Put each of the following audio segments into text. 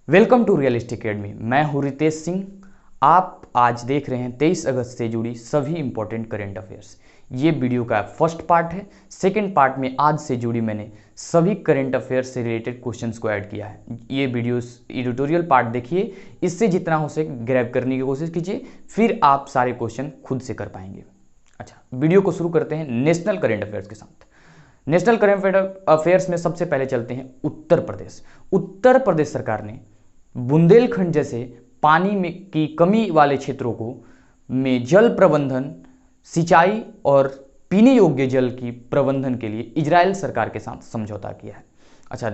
Welcome to realistic academy. मैं हूं रितेश सिंह। आप आज देख रहे हैं 23 अगस्त से जुड़ी सभी इंपॉर्टेंट करेंट अफेयर्स। ये वीडियो का फर्स्ट पार्ट है। सेकंड पार्ट में आज से जुड़ी मैंने सभी करेंट अफेयर्स से रिलेटेड क्वेश्चंस को ऐड किया है। ये वीडियोस एडिटोरियल पार्ट देखिए, इससे जितना हो सके ग्रैब करने की कोशिश कीजिए, फिर आप सारे क्वेश्चन खुद से कर पाएंगे। अच्छा, वीडियो को शुरू करते हैं नेशनल करेंट अफेयर्स के साथ। नेशनल करेंट अफेयर्स में सबसे पहले चलते हैं उत्तर प्रदेश। उत्तर प्रदेश सरकार ने बुंदेलखंड जैसे पानी में की कमी वाले क्षेत्रों को में जल प्रबंधन, सिंचाई और पीने योग्य जल की प्रबंधन के लिए इजराइल सरकार के साथ समझौता किया है। अच्छा,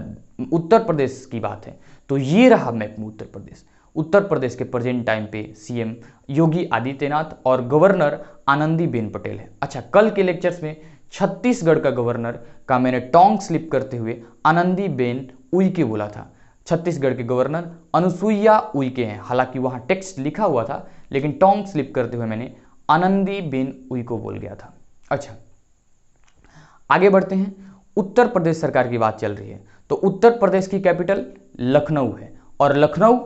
उत्तर प्रदेश की बात है तो ये रहा मैप में उत्तर प्रदेश। उत्तर प्रदेश के प्रेजेंट टाइम पे सीएम योगी आदित्यनाथ और गवर्नर आनंदीबेन पटेल है। अच्छा, कल के लेक्चर्स में छत्तीसगढ़ का गवर्नर का मैंने टोंग स्लिप करते हुए आनंदीबेन उइके बोला था। छत्तीसगढ़ के गवर्नर अनुसुईया उइके हैं, हालांकि वहां टेक्स्ट लिखा हुआ था, लेकिन टोंग स्लिप करते हुए मैंने आनंदीबेन उइको बोल गया था। अच्छा, आगे बढ़ते हैं। उत्तर प्रदेश सरकार की बात चल रही है तो उत्तर प्रदेश की कैपिटल लखनऊ है और लखनऊ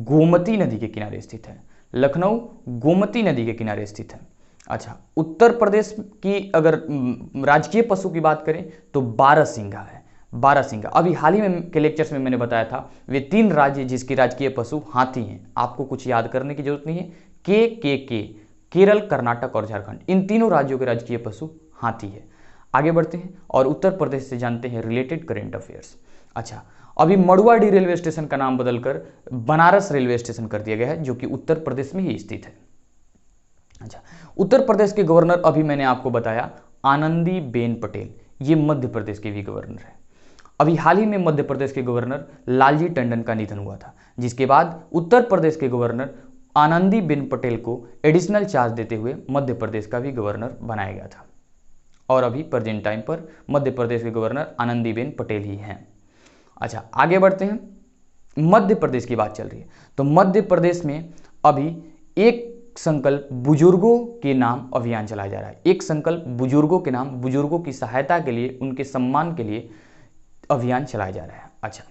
गोमती नदी के किनारे स्थित है। लखनऊ गोमती नदी के किनारे स्थित है। अच्छा, उत्तर प्रदेश की अगर राजकीय पशु की बात करें तो बारहसिंघा है। बारहसिंघा अभी हाल ही में के लेक्चर्स में मैंने बताया था, वे 3 राज्य जिसकी राजकीय पशु हाथी हैं। आपको कुछ याद करने की जरूरत नहीं है। के केरल, कर्नाटक और झारखंड, इन तीनों राज्यों के राजकीय पशु हाथी है। आगे बढ़ते हैं और उत्तर प्रदेश से जानते हैं रिलेटेड करेंट अफेयर्स। अच्छा, अभी मड़ुआडीह रेलवे स्टेशन का नाम बदलकर बनारस रेलवे स्टेशन कर दिया गया है, जो कि उत्तर प्रदेश में ही स्थित है। अच्छा, उत्तर प्रदेश के गवर्नर अभी मैंने आपको बताया आनंदीबेन पटेल, ये मध्य प्रदेश के भी गवर्नर है। अभी हाल ही में मध्य प्रदेश के गवर्नर लालजी टंडन का निधन हुआ था, जिसके बाद उत्तर प्रदेश के गवर्नर आनंदीबेन पटेल को एडिशनल चार्ज देते हुए मध्य प्रदेश का भी गवर्नर बनाया गया था। और अभी प्रेजेंट टाइम पर मध्य प्रदेश के गवर्नर आनंदीबेन पटेल ही हैं। अच्छा, आगे बढ़ते हैं। मध्य प्रदेश की बात चल रही है तो मध्य प्रदेश में अभी एक संकल्प बुजुर्गों के नाम अभियान चलाया जा रहा है। एक संकल्प बुजुर्गों के नाम, बुजुर्गों की सहायता के लिए, उनके सम्मान के लिए अभियान चलाया जा रहा है। अच्छा,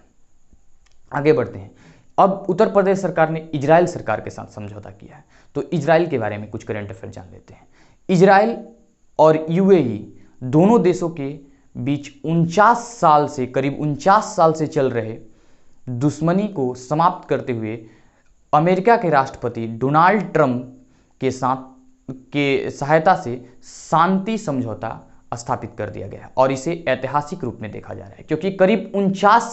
आगे बढ़ते हैं। अब उत्तर प्रदेश सरकार ने इजराइल सरकार के साथ समझौता किया है तो इजराइल के बारे में कुछ करंट अफेयर जान लेते हैं। इजराइल और यूएई दोनों देशों के बीच 49 साल से, करीब 49 साल से चल रहे दुश्मनी को समाप्त करते हुए अमेरिका के राष्ट्रपति डोनाल्ड ट्रंप के साथ के सहायता से शांति समझौता स्थापित कर दिया गया और इसे ऐतिहासिक रूप में देखा जा रहा है, क्योंकि करीब 49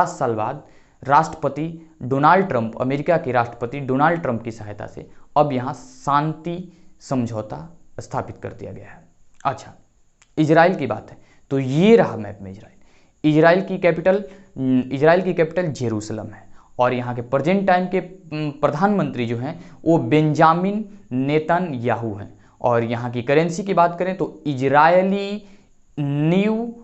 साल बाद राष्ट्रपति डोनाल्ड ट्रंप, अमेरिका के राष्ट्रपति डोनाल्ड ट्रंप की सहायता से अब यहाँ शांति समझौता स्थापित कर दिया गया है। अच्छा, इजराइल की बात है तो ये रहा मैप में इजराइल। इजराइल की कैपिटल जेरूसलम है और यहाँ के प्रेजेंट टाइम के प्रधानमंत्री जो हैं वो बेंजामिन नेतन्याहू हैं। और यहाँ की करेंसी की बात करें तो इजरायली न्यू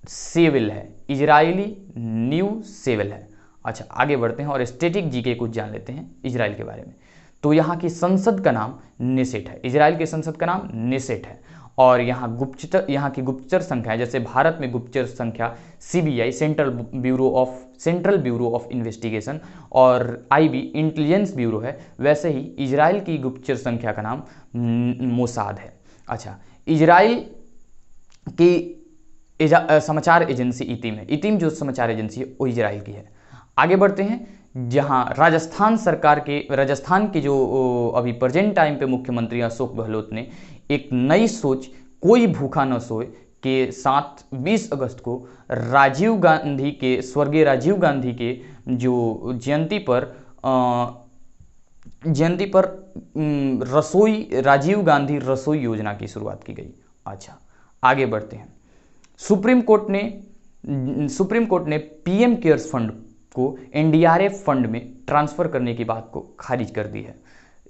सेविल है। इजरायली न्यू सेविल है। अच्छा, आगे बढ़ते हैं और स्टैटिक जीके कुछ जान लेते हैं इजराइल के बारे में। तो यहाँ की संसद का नाम नेसेट है। इजराइल की संसद का नाम नेसेट है और यहाँ की गुप्तचर संख्या, जैसे भारत में गुप्तचर संख्या CBI, central bureau of investigation, और आईबी इंटेलिजेंस ब्यूरो है, वैसे ही इजराइल की गुप्तचर संख्या का नाम मोसाद है। अच्छा, इजराइल की समाचार एजेंसी इतिम है। इतिम जो समाचार एजेंसी है वो इजराइल की है। आगे बढ़ते हैं, जहां राजस्थान के जो अभी प्रेजेंट टाइम पे मुख्यमंत्री अशोक गहलोत ने एक नई सोच, कोई भूखा न सोए, के साथ 20 अगस्त को स्वर्गीय राजीव गांधी के जो जयंती पर राजीव गांधी रसोई योजना की शुरुआत की गई। अच्छा, आगे बढ़ते हैं। सुप्रीम कोर्ट ने पीएम केयर्स फंड को एनडीआरएफ फंड में ट्रांसफर करने की बात को खारिज कर दी है।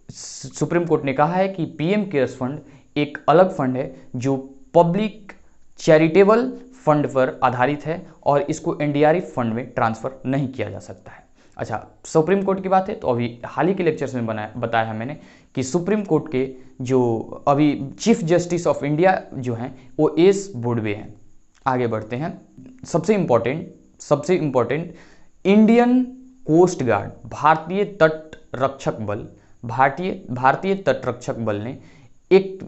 सुप्रीम कोर्ट ने कहा है कि पीएम केयर्स फंड एक अलग फंड है जो पब्लिक चैरिटेबल फंड पर आधारित है और इसको एनडीआरएफ फंड में ट्रांसफर नहीं किया जा सकता है। अच्छा, सुप्रीम कोर्ट की बात है तो अभी हाल ही के लेक्चर्स में बताया है मैंने कि सुप्रीम कोर्ट के जो अभी चीफ जस्टिस ऑफ इंडिया जो हैं वो एस बोबडे हैं। आगे बढ़ते हैं। सबसे इंपॉर्टेंट इंडियन कोस्ट गार्ड, भारतीय तट रक्षक बल, भारतीय तट रक्षक बल ने एक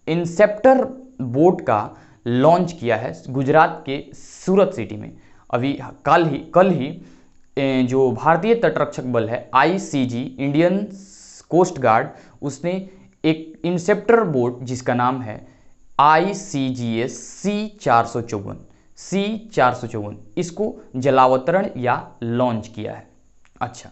इंसेप्टर बोट का लॉन्च किया है गुजरात के सूरत सिटी में। अभी कल ही जो भारतीय तटरक्षक बल है आईसीजी, इंडियन कोस्ट गार्ड, उसने एक इंसेप्टर बोट जिसका नाम है ICGS C454 इसको जलावतरण या लॉन्च किया है। अच्छा,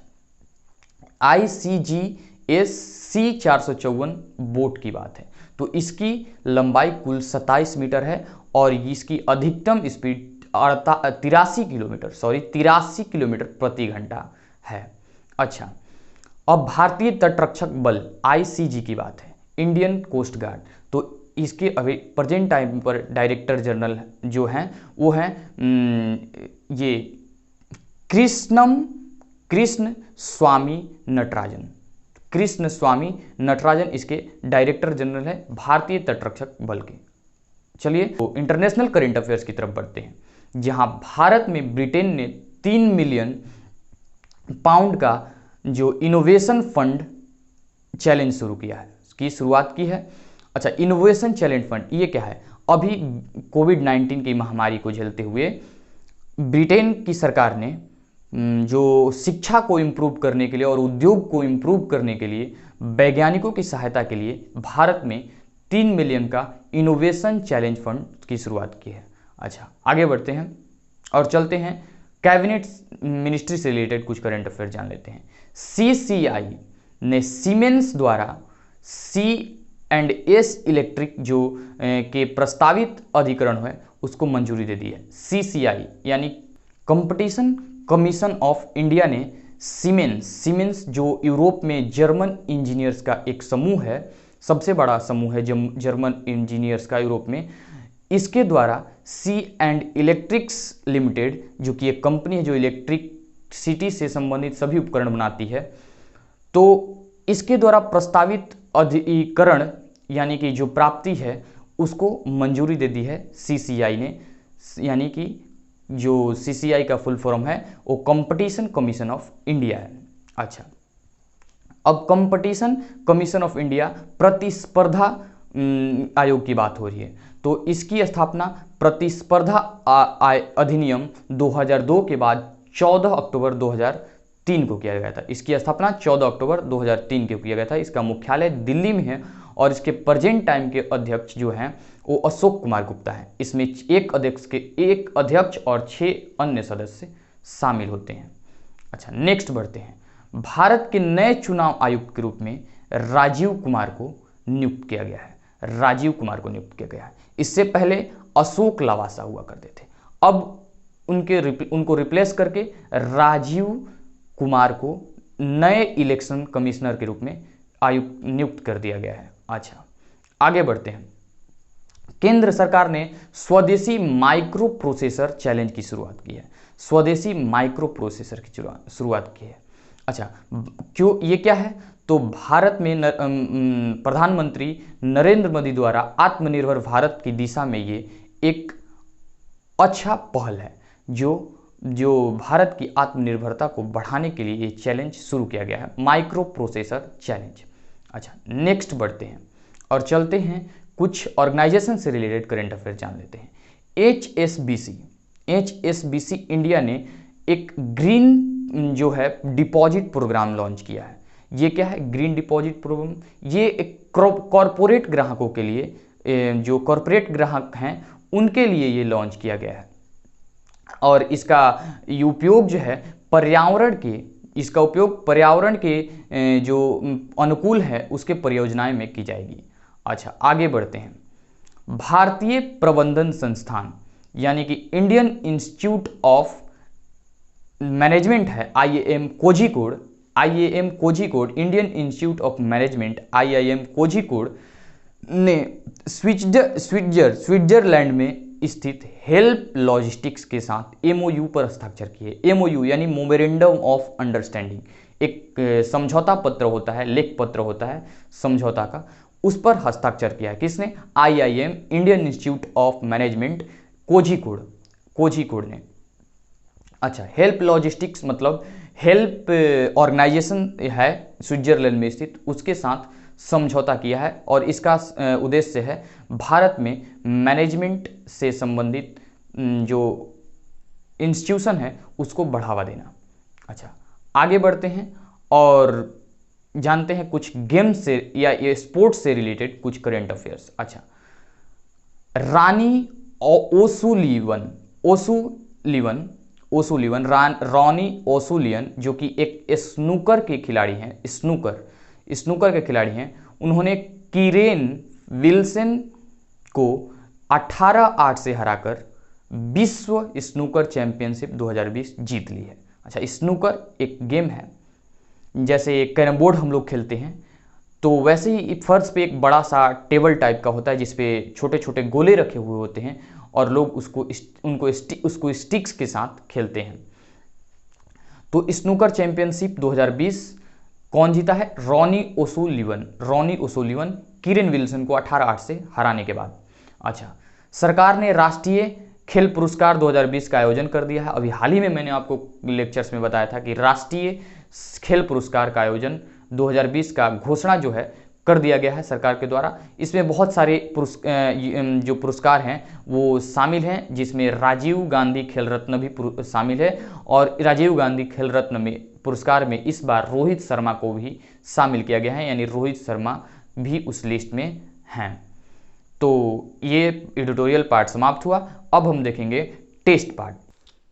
ICGS C454 बोट की बात है तो इसकी लंबाई कुल 27 मीटर है और इसकी अधिकतम स्पीड 83 किलोमीटर प्रति घंटा है। अच्छा, अब भारतीय तटरक्षक बल ICG की बात है, इंडियन कोस्ट गार्ड, तो इसके अभी प्रेजेंट टाइम पर डायरेक्टर जनरल जो हैं वो हैं ये कृष्ण स्वामी नटराजन इसके डायरेक्टर जनरल है भारतीय तटरक्षक बल के। चलिए तो इंटरनेशनल करंट अफेयर्स की तरफ बढ़ते हैं, जहां भारत में ब्रिटेन ने 3 मिलियन पाउंड का जो इनोवेशन फंड चैलेंज शुरू किया है, इसकी शुरुआत की है। अच्छा, इनोवेशन चैलेंज फंड ये क्या है? अभी कोविड-19 की महामारी को झेलते हुए ब्रिटेन की सरकार ने जो शिक्षा को इम्प्रूव करने के लिए और उद्योग को इम्प्रूव करने के लिए वैज्ञानिकों की सहायता के लिए भारत में 3 मिलियन का इनोवेशन चैलेंज फंड की शुरुआत की है। अच्छा, आगे बढ़ते हैं और चलते हैं कैबिनेट मिनिस्ट्री से रिलेटेड कुछ करंट अफेयर जान लेते हैं। CCI ने सीमेंस द्वारा C&S इलेक्ट्रिक जो के प्रस्तावित अधिकरण है उसको मंजूरी दे दी है। CCI यानी कंपटीशन कमीशन ऑफ इंडिया ने सीमेंस जो यूरोप में जर्मन इंजीनियर्स का एक समूह है, सबसे बड़ा समूह है जर्मन इंजीनियर्स का यूरोप में, इसके द्वारा C&Electrics लिमिटेड जो कि एक कंपनी है जो इलेक्ट्रिसिटी से संबंधित सभी उपकरण बनाती है, तो इसके द्वारा प्रस्तावित अधिकरण यानी कि जो प्राप्ति है उसको मंजूरी दे दी है CCI ने, यानी कि जो CCI का फुल फॉर्म है वो कंपटीशन कमीशन ऑफ इंडिया है। अच्छा, अब कंपटीशन कमीशन ऑफ इंडिया प्रतिस्पर्धा आयोग की बात हो रही है, तो इसकी स्थापना प्रतिस्पर्धा अधिनियम 2002 के बाद 14 अक्टूबर 2003 को किया गया था। इसकी स्थापना 14 अक्टूबर 2003 को किया गया था। इसका मुख्यालय दिल्ली में है और इसके प्रेजेंट टाइम के अध्यक्ष जो हैं वो अशोक कुमार गुप्ता है। इसमें एक अध्यक्ष और 6 अन्य सदस्य शामिल होते हैं। अच्छा, नेक्स्ट बढ़ते हैं। भारत के नए चुनाव आयुक्त के रूप में राजीव कुमार को नियुक्त किया गया है। इससे पहले अशोक लवासा हुआ करते थे, अब उनको रिप्लेस करके राजीव कुमार को नए इलेक्शन कमिश्नर के रूप में आयुक्त नियुक्त कर दिया गया है। अच्छा, आगे बढ़ते हैं। केंद्र सरकार ने स्वदेशी माइक्रो प्रोसेसर चैलेंज की शुरुआत की है। अच्छा, क्यों, ये क्या है? तो भारत में प्रधानमंत्री नरेंद्र मोदी द्वारा आत्मनिर्भर भारत की दिशा में ये एक अच्छा पहल है जो भारत की आत्मनिर्भरता को बढ़ाने के लिए ये चैलेंज शुरू किया गया है, माइक्रो प्रोसेसर चैलेंज। अच्छा, नेक्स्ट बढ़ते हैं और चलते हैं कुछ ऑर्गेनाइजेशन से रिलेटेड करंट अफेयर जान लेते हैं। HSBC इंडिया ने एक ग्रीन जो है डिपॉजिट प्रोग्राम लॉन्च किया है। ये क्या है? Green deposit programme. ये एक कॉरपोरेट ग्राहकों के लिए, जो कॉरपोरेट ग्राहक हैं उनके लिए ये लॉन्च किया गया है और इसका उपयोग जो है पर्यावरण के जो अनुकूल है उसके परियोजनाएं में की जाएगी। अच्छा, आगे बढ़ते हैं। भारतीय प्रबंधन संस्थान यानी कि इंडियन इंस्टीट्यूट ऑफ मैनेजमेंट है, IIM Kozhikode, Indian institute of management IIM Kozhikode ने स्विट्जरलैंड में स्थित हेल्प लॉजिस्टिक्स के साथ MOU पर हस्ताक्षर किए। MOU यानी मेमोरेंडम ऑफ अंडरस्टैंडिंग, एक समझौता पत्र होता है, लेख पत्र होता है समझौता का, उस पर हस्ताक्षर किया है। किसने? IIM, Indian institute of management Kozhikode ने। अच्छा, हेल्प लॉजिस्टिक्स मतलब हेल्प ऑर्गेनाइजेशन है स्विट्जरलैंड में स्थित, उसके साथ समझौता किया है और इसका उद्देश्य है भारत में मैनेजमेंट से संबंधित जो इंस्टीट्यूशन है उसको बढ़ावा देना। अच्छा, आगे बढ़ते हैं और जानते हैं कुछ गेम्स से या ये स्पोर्ट्स से रिलेटेड कुछ करेंट अफेयर्स। अच्छा, रानी रॉनी ओसुलियन जो कि एक स्नूकर के खिलाड़ी हैं, स्नूकर के खिलाड़ी हैं, उन्होंने कीरेन विल्सन को 18-8 से हराकर विश्व स्नूकर चैंपियनशिप 2020 जीत ली है। अच्छा, स्नूकर एक गेम है, जैसे कैरम बोर्ड हम लोग खेलते हैं तो वैसे ही फर्श पे एक बड़ा सा टेबल टाइप का होता है जिसपे छोटे छोटे गोले रखे हुए होते हैं और लोग उसको स्टिक्स के साथ खेलते हैं। तो स्नूकर चैंपियनशिप 2020 कौन जीता है? रॉनी ओसुलिवन कीरेन विल्सन को 18-8 से हराने के बाद। अच्छा, सरकार ने राष्ट्रीय खेल पुरस्कार 2020 का आयोजन कर दिया है। अभी हाल ही में मैंने आपको लेक्चर्स में बताया था कि राष्ट्रीय खेल पुरस्कार का आयोजन 2020 का घोषणा जो है कर दिया गया है सरकार के द्वारा। इसमें बहुत सारे जो पुरस्कार हैं वो शामिल हैं, जिसमें राजीव गांधी खेल रत्न भी शामिल है और राजीव गांधी खेल रत्न में पुरस्कार में इस बार रोहित शर्मा को भी शामिल किया गया है, यानी रोहित शर्मा भी उस लिस्ट में हैं। तो ये एडिटोरियल पार्ट समाप्त हुआ। अब हम देखेंगे टेस्ट पार्ट।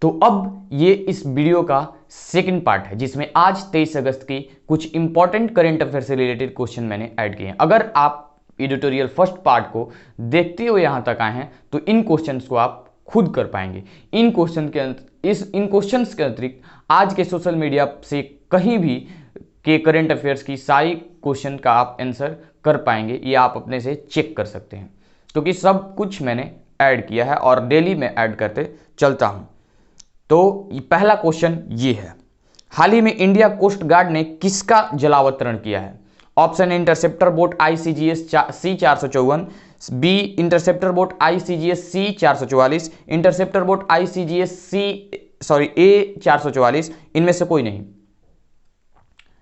तो अब ये इस वीडियो का सेकंड पार्ट है जिसमें आज 23 अगस्त की कुछ इंपॉर्टेंट करंट अफेयर से रिलेटेड क्वेश्चन मैंने ऐड किए हैं। अगर आप एडिटोरियल फर्स्ट पार्ट को देखते हुए यहां तक आए हैं तो इन क्वेश्चंस को आप खुद कर पाएंगे। इन क्वेश्चंस के अतिरिक्त आज के सोशल मीडिया से कहीं भी के करंट अफेयर्स की सारी क्वेश्चन का आप आंसर कर पाएंगे, ये आप अपने से चेक कर सकते हैं क्योंकि सब कुछ मैंने ऐड किया है और डेली मैं ऐड करते चलता हूं। तो पहला क्वेश्चन ये है, हाल ही में इंडिया कोस्ट गार्ड ने किसका जलावतरण किया है? Option A interceptor boat ICGS C454, B interceptor boat ICGS C444, interceptor boat ICGS A444, इनमें से कोई नहीं।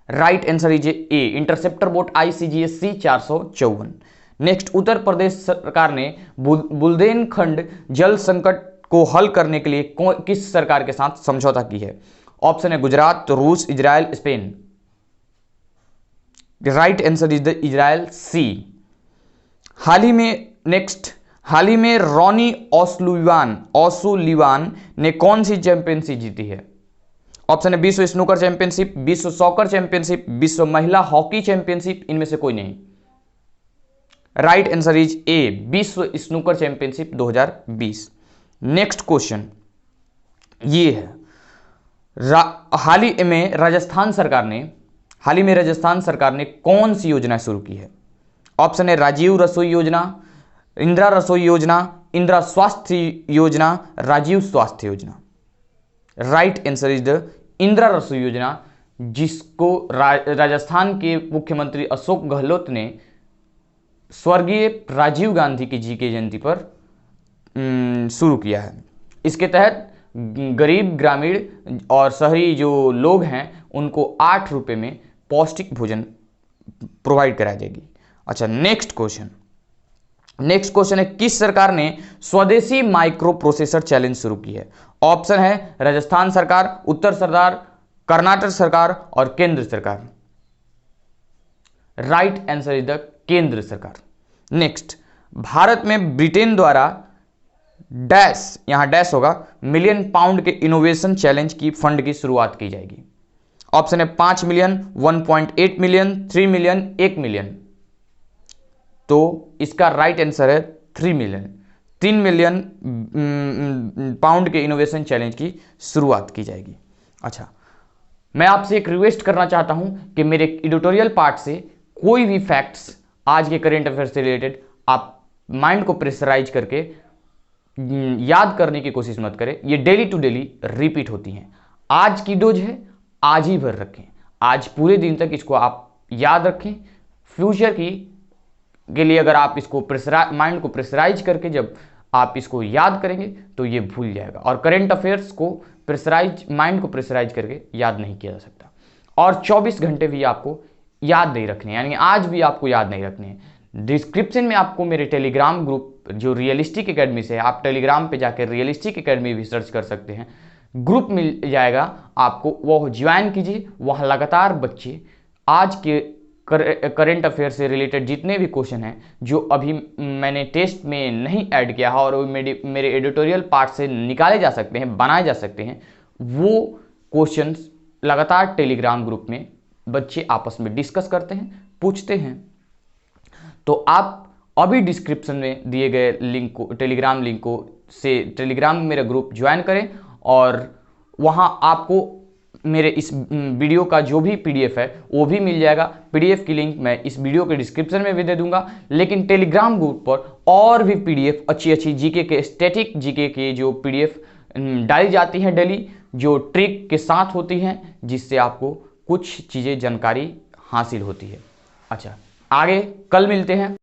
Right answer is A, interceptor boat ICGS C454। Next, Uttar Pradesh सरकार ने बुंदेलखंड जल संकट को हल करने के लिए किस सरकार के साथ समझौता की है? ऑप्शन है गुजरात, रूस, Israel, Spain. Right answer is the Israel C. हाल ही में रॉनी ओसुलिवान ने कौन सी चैंपियनशिप जीती है? ऑप्शन है विश्व स्नूकर चैंपियनशिप, विश्व सॉकर चैंपियनशिप, विश्व महिला हॉकी चैंपियनशिप, इनमें से कोई नहीं। राइट आंसर इज ए, विश्व स्नूकर चैंपियनशिप 2020। नेक्स्ट क्वेश्चन ये है, हाल ही में राजस्थान सरकार ने कौन सी योजना शुरू की है? ऑप्शन है राजीव रसोई योजना, इंदिरा रसोई योजना, इंदिरा स्वास्थ्य योजना, राजीव स्वास्थ्य योजना। Right answer is the Indira रसोई योजना, जिसको राजस्थान के मुख्यमंत्री अशोक गहलोत ने स्वर्गीय राजीव गांधी जी की जयंती पर शुरू किया है। इसके तहत गरीब, ग्रामीण और शहरी जो लोग हैं उनको 8 रुपये में पौष्टिक भोजन प्रोवाइड कराई जाएगी। अच्छा, नेक्स्ट क्वेश्चन है, किस सरकार ने स्वदेशी माइक्रो प्रोसेसर चैलेंज शुरू की है? ऑप्शन है राजस्थान सरकार, उत्तर सरकार, कर्नाटक सरकार और केंद्र सरकार। राइट आंसर इज द केंद्र सरकार। नेक्स्ट, भारत में ब्रिटेन द्वारा डैश, यहां डैश होगा, मिलियन पाउंड के इनोवेशन चैलेंज की फंड की शुरुआत की जाएगी। ऑप्शन है 5 मिलियन, 1.8 मिलियन, 3 मिलियन, 1 मिलियन। तो इसका राइट आंसर है 3 मिलियन। 3 मिलियन पाउंड के इनोवेशन चैलेंज की शुरुआत की जाएगी। अच्छा, मैं आपसे एक रिक्वेस्ट करना चाहता हूं कि मेरे एडिटोरियल पार्ट से कोई भी फैक्ट्स आज के करेंट अफेयर से रिलेटेड आप माइंड को प्रेशराइज करके याद करने की कोशिश मत करें। ये डेली टू डेली रिपीट होती हैं। आज की डोज है, आज ही भर रखें, आज पूरे दिन तक इसको आप याद रखें। फ्यूचर के लिए अगर आप इसको माइंड को प्रेशराइज करके जब आप इसको याद करेंगे तो ये भूल जाएगा। और करंट अफेयर्स को माइंड को प्रेशराइज करके याद नहीं किया जा सकता। और 24 घंटे भी आपको याद नहीं रखने, यानी आज भी आपको याद नहीं रखने हैं। डिस्क्रिप्शन में आपको मेरे टेलीग्राम ग्रुप जो रियलिस्टिक एकेडमी से है, आप टेलीग्राम पे जाकर रियलिस्टिक एकेडमी भी सर्च कर सकते हैं, ग्रुप मिल जाएगा आपको, वो ज्वाइन कीजिए। वहाँ लगातार बच्चे आज के करंट अफेयर से रिलेटेड जितने भी क्वेश्चन हैं जो अभी मैंने टेस्ट में नहीं ऐड किया है और वो मेरे एडिटोरियल पार्ट से निकाले जा सकते हैं, बनाए जा सकते हैं, वो क्वेश्चंस लगातार टेलीग्राम ग्रुप में बच्चे आपस में डिस्कस करते हैं, पूछते हैं। तो आप अभी डिस्क्रिप्शन में दिए गए लिंक को, टेलीग्राम लिंक को से टेलीग्राम में मेरा ग्रुप ज्वाइन करें और वहाँ आपको मेरे इस वीडियो का जो भी पीडीएफ है वो भी मिल जाएगा। पीडीएफ की लिंक मैं इस वीडियो के डिस्क्रिप्शन में भी दे दूंगा, लेकिन टेलीग्राम ग्रुप पर और भी पीडीएफ अच्छी जीके के, स्टैटिक जीके के जो पीडीएफ डाली जाती हैं डेली, जो ट्रिक के साथ होती हैं, जिससे आपको कुछ चीज़ें जानकारी हासिल होती है। अच्छा, आगे कल मिलते हैं।